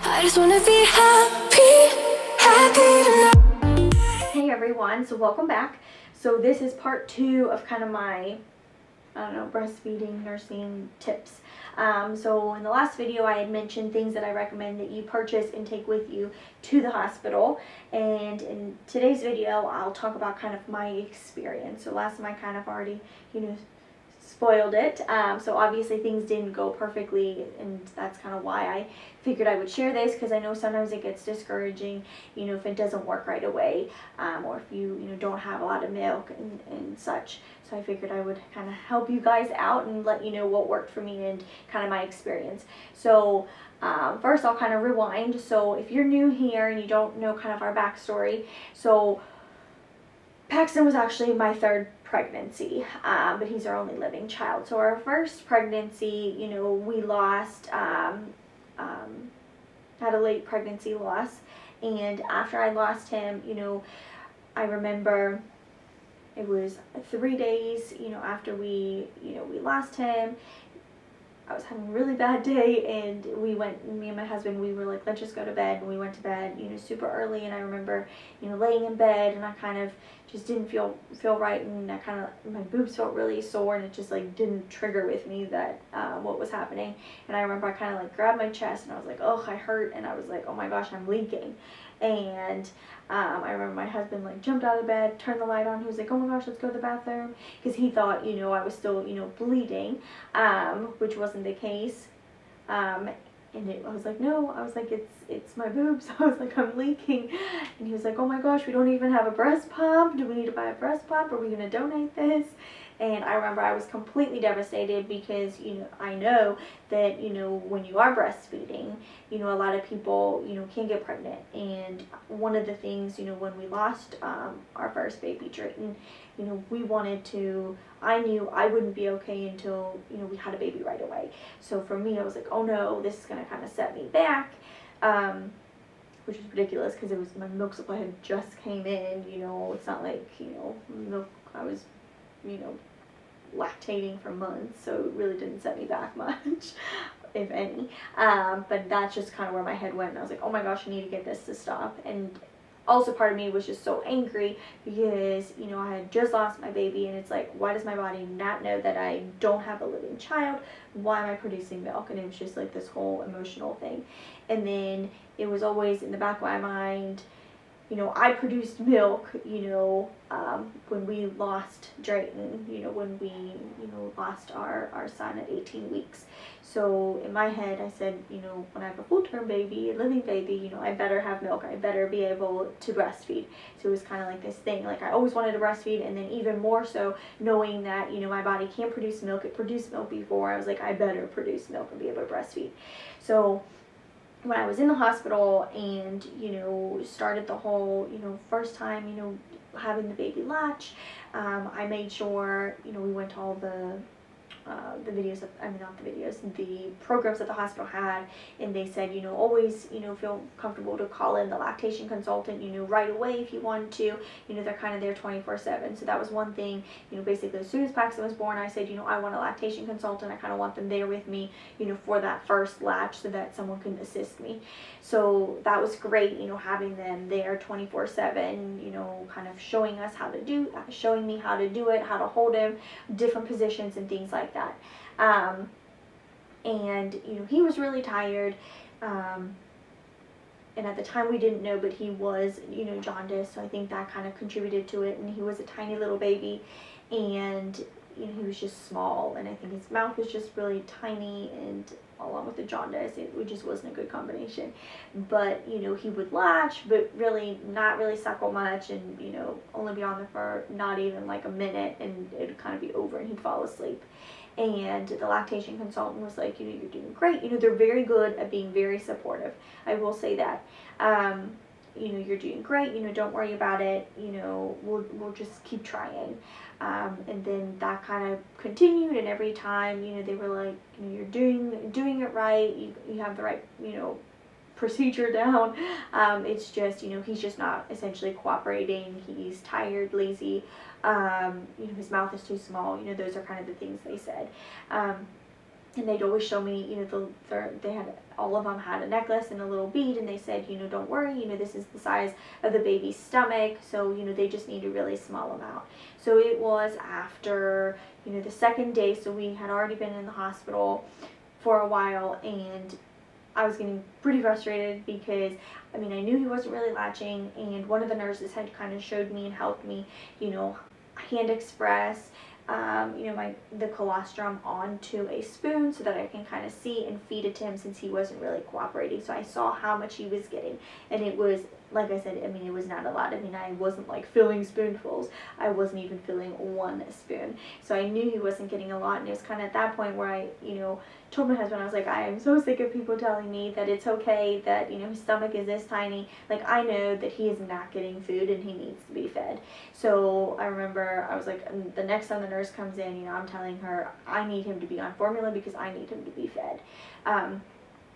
I just wanna be happy tonight. Hey everyone, so welcome back. So this is part 2 of kind of my, breastfeeding, nursing tips. So in the last video I had mentioned things that I recommend that you purchase and take with you to the hospital. And in today's video I'll talk about kind of my experience. So last time I kind of already, spoiled it. So obviously things didn't go perfectly, and that's kind of why I figured I would share this, because I know sometimes it gets discouraging, if it doesn't work right away, or if you don't have a lot of milk and such. So I figured I would kind of help you guys out and let you know what worked for me and kind of my experience. So first I'll kind of rewind. So if you're new here and you don't know kind of our backstory, so Paxton was actually my third pregnancy, but he's our only living child. So our first pregnancy, we lost, had a late pregnancy loss, and after I lost him, I remember it was 3 days, after we lost him. I was having a really bad day, and me and my husband, we were like, let's just go to bed. And we went to bed, super early, and I remember, laying in bed, and I kind of just didn't feel right, and my boobs felt really sore, and it just like didn't trigger with me that what was happening. And I remember I kind of like grabbed my chest, and I was like, oh, I hurt, and I was like, oh my gosh, I'm leaking. And I remember my husband like jumped out of bed, turned the light on. He was like, oh my gosh, let's go to the bathroom, because he thought, I was still, bleeding, which wasn't the case. I was like, no, I was like, it's my boobs. I was like, I'm leaking. And he was like, oh my gosh, we don't even have a breast pump. Do we need to buy a breast pump? Are we going to donate this? And I remember I was completely devastated, because, I know that, when you are breastfeeding, a lot of people, can get pregnant. And one of the things, when we lost our first baby, Drayton, I knew I wouldn't be okay until, we had a baby right away. So for me, I was like, oh no, this is going to kind of set me back. Which is ridiculous, because my milk supply had just came in, it's not like, milk, I was, lactating for months, so it really didn't set me back much, if any. But that's just kind of where my head went, and I was like, oh my gosh, I need to get this to stop. And also part of me was just so angry, because, I had just lost my baby, and it's like, why does my body not know that I don't have a living child? Why am I producing milk? And it was just like this whole emotional thing. And then it was always in the back of my mind, I produced milk, when we lost Drayton, when we, lost our son at 18 weeks. So in my head, I said, when I have a full-term baby, a living baby, I better have milk. I better be able to breastfeed. So it was kind of like this thing, like I always wanted to breastfeed, and then even more so knowing that, my body can produce milk. It produced milk before. I was like, I better produce milk and be able to breastfeed. So when I was in the hospital and, started the whole, first time, having the baby latch, I made sure, we went to all the videos, the programs that the hospital had, and they said, always, feel comfortable to call in the lactation consultant, right away if you want to, they're kind of there 24/7. So that was one thing, basically as soon as Paxton was born, I said, I want a lactation consultant. I kind of want them there with me, for that first latch, so that someone can assist me. So that was great, having them there 24/7, kind of showing me how to do it, how to hold him, different positions and things like that. And he was really tired, and at the time we didn't know, but he was jaundiced, so I think that kind of contributed to it. And he was a tiny little baby, and he was just small, and I think his mouth was just really tiny, and along with the jaundice, it just wasn't a good combination. But he would latch, but really not really suckle much, and only be on there for not even like a minute, and it'd kind of be over, and he'd fall asleep. And the lactation consultant was like, you're doing great. They're very good at being very supportive. I will say that. You're doing great. Don't worry about it. We'll just keep trying. And then that kind of continued, and every time, they were like, you're doing it right. You have the right, procedure down. It's just, he's just not essentially cooperating. He's tired, lazy. His mouth is too small. Those are kind of the things they said. and they'd always show me, you know, they had, all of them had a necklace and a little bead, and they said, you know, don't worry, you know, this is the size of the baby's stomach, so, you know, they just need a really small amount. So it was after, you know, the second day, so we had already been in the hospital for a while, and I was getting pretty frustrated because, I mean, I knew he wasn't really latching, and one of the nurses had kind of showed me and helped me, you know, hand express, you know, the colostrum onto a spoon so that I can kind of see and feed it to him, since he wasn't really cooperating. So I saw how much he was getting, and it was, like I said, I mean, it was not a lot. I mean, I wasn't like filling spoonfuls. I wasn't even filling one spoon. So I knew he wasn't getting a lot, and it was kind of at that point where I, you know, told my husband, I was like, I am so sick of people telling me that it's okay, that, you know, his stomach is this tiny. Like, I know that he is not getting food and he needs to be fed. So I remember I was like, the next time the nurse comes in, you know, I'm telling her I need him to be on formula because I need him to be fed.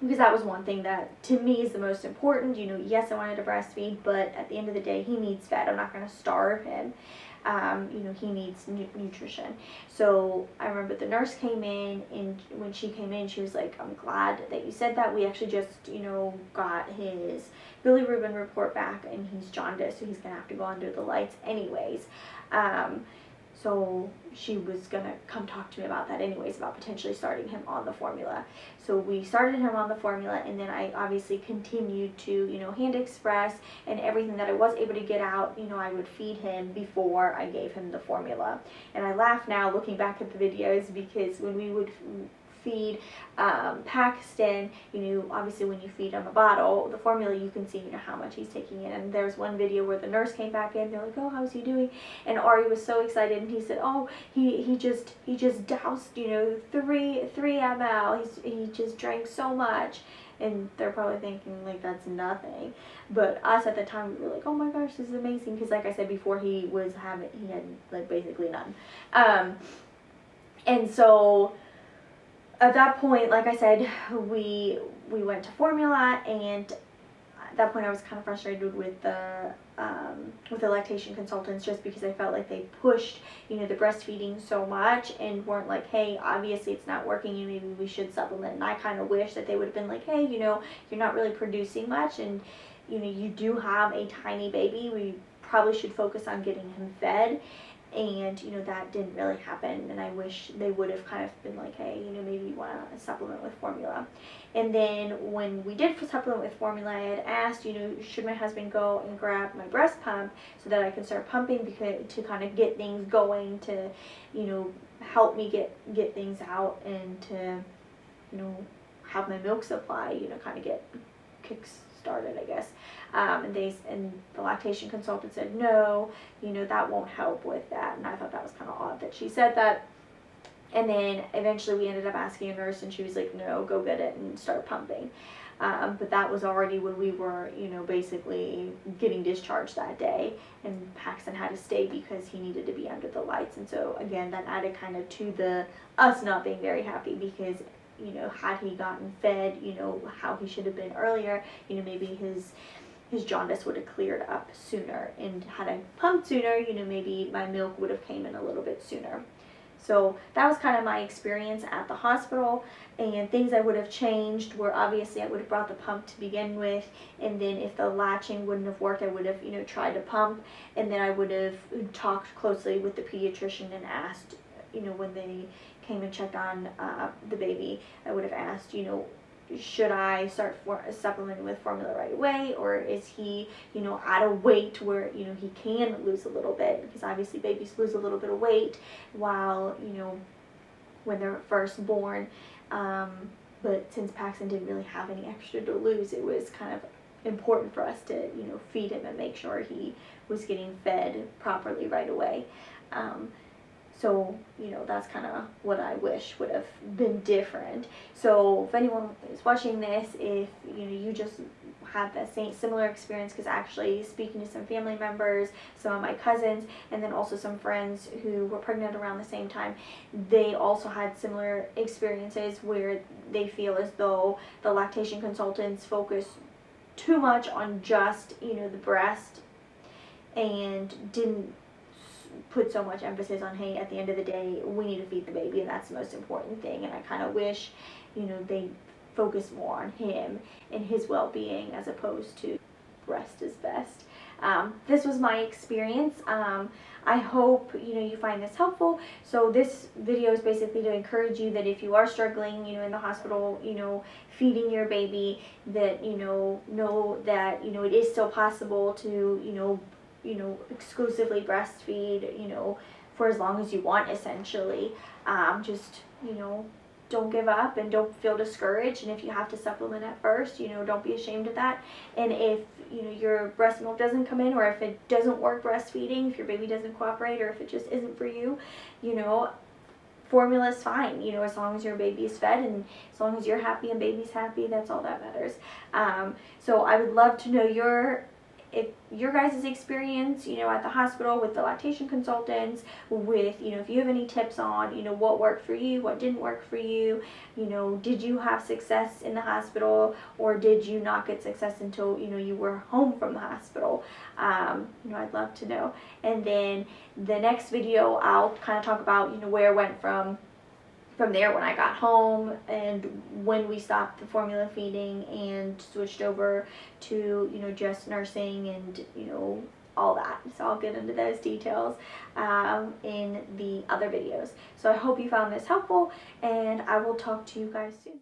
Because that was one thing that to me is the most important. You know, yes, I wanted to breastfeed, but at the end of the day, he needs fed. I'm not going to starve him. You know, he needs nutrition. So I remember the nurse came in, and when she came in, she was like, I'm glad that you said that. We actually just, you know, got his bilirubin report back, and he's jaundiced, so he's going to have to go under the lights anyways. So she was going to come talk to me about that anyways, about potentially starting him on the formula. So we started him on the formula, and then I obviously continued to, you know, hand express, and everything that I was able to get out, you know, I would feed him before I gave him the formula. And I laugh now looking back at the videos, because when we would feed Paxton, you know, obviously when you feed him a bottle, the formula, you can see, you know, how much he's taking in. And there's one video where the nurse came back in, they're like, oh, how's he doing? And Ari was so excited, and he said, oh, he just doused, you know, 3 ml. He just drank so much. And they're probably thinking, like, that's nothing. But us at the time, we were like, oh my gosh, this is amazing. Because like I said before, he had like basically none. And so at that point, like I said, we went to formula, and at that point I was kind of frustrated with the lactation consultants, just because I felt like they pushed, you know, the breastfeeding so much and weren't like, hey, obviously it's not working, you maybe we should supplement. And I kind of wish that they would have been like, hey, you know, you're not really producing much, and, you know, you do have a tiny baby, we probably should focus on getting him fed. And, you know, that didn't really happen, and I wish they would have kind of been like, hey, you know, maybe you want to supplement with formula. And then when we did supplement with formula, I had asked, you know, should my husband go and grab my breast pump so that I can start pumping, because to kind of get things going, to, you know, help me get things out, and to, you know, have my milk supply, you know, kind of get started, I guess. And the lactation consultant said, no, you know, that won't help with that. And I thought that was kind of odd that she said that. And then eventually we ended up asking a nurse, and she was like, no, go get it and start pumping. But that was already when we were, you know, basically getting discharged that day, and Paxton had to stay because he needed to be under the lights. And so again, that added kind of to us not being very happy, because, you know, had he gotten fed, you know, how he should have been earlier, you know, maybe his jaundice would have cleared up sooner, and had I pumped sooner, you know, maybe my milk would have came in a little bit sooner. So that was kind of my experience at the hospital, and things I would have changed were, obviously I would have brought the pump to begin with, and then if the latching wouldn't have worked, I would have, you know, tried to pump, and then I would have talked closely with the pediatrician and asked, you know, when they came and checked on the baby, I would have asked, you know, should I start supplementing with formula right away, or is he, you know, at a weight where, you know, he can lose a little bit, because obviously babies lose a little bit of weight while, you know, when they're first born. But since Paxton didn't really have any extra to lose, it was kind of important for us to, you know, feed him and make sure he was getting fed properly right away. So, you know, that's kind of what I wish would have been different. So if anyone is watching this, if, you know, you just had that similar experience, because actually speaking to some family members, some of my cousins, and then also some friends who were pregnant around the same time, they also had similar experiences where they feel as though the lactation consultants focus too much on just, you know, the breast, and didn't put so much emphasis on, hey, at the end of the day, we need to feed the baby, and that's the most important thing. And I kind of wish, you know, they focus more on him and his well-being as opposed to breast is best. This was my experience. I hope, you know, you find this helpful. So this video is basically to encourage you that if you are struggling, you know, in the hospital, you know, feeding your baby, that, you know that, you know, it is still possible to, you know, exclusively breastfeed, you know, for as long as you want, essentially. Just, you know, don't give up and don't feel discouraged, and if you have to supplement at first, you know, don't be ashamed of that. And if, you know, your breast milk doesn't come in, or if it doesn't work breastfeeding, if your baby doesn't cooperate, or if it just isn't for you, you know, formula is fine, you know, as long as your baby is fed and as long as you're happy and baby's happy, that's all that matters. So I would love to know your guys' experience, you know, at the hospital with the lactation consultants, with, you know, if you have any tips on, you know, what worked for you, what didn't work for you, you know, did you have success in the hospital, or did you not get success until, you know, you were home from the hospital? You know, I'd love to know. And then the next video, I'll kind of talk about, you know, where it went from there when I got home, and when we stopped the formula feeding and switched over to, you know, just nursing and, you know, all that. So I'll get into those details in the other videos. So I hope you found this helpful, and I will talk to you guys soon.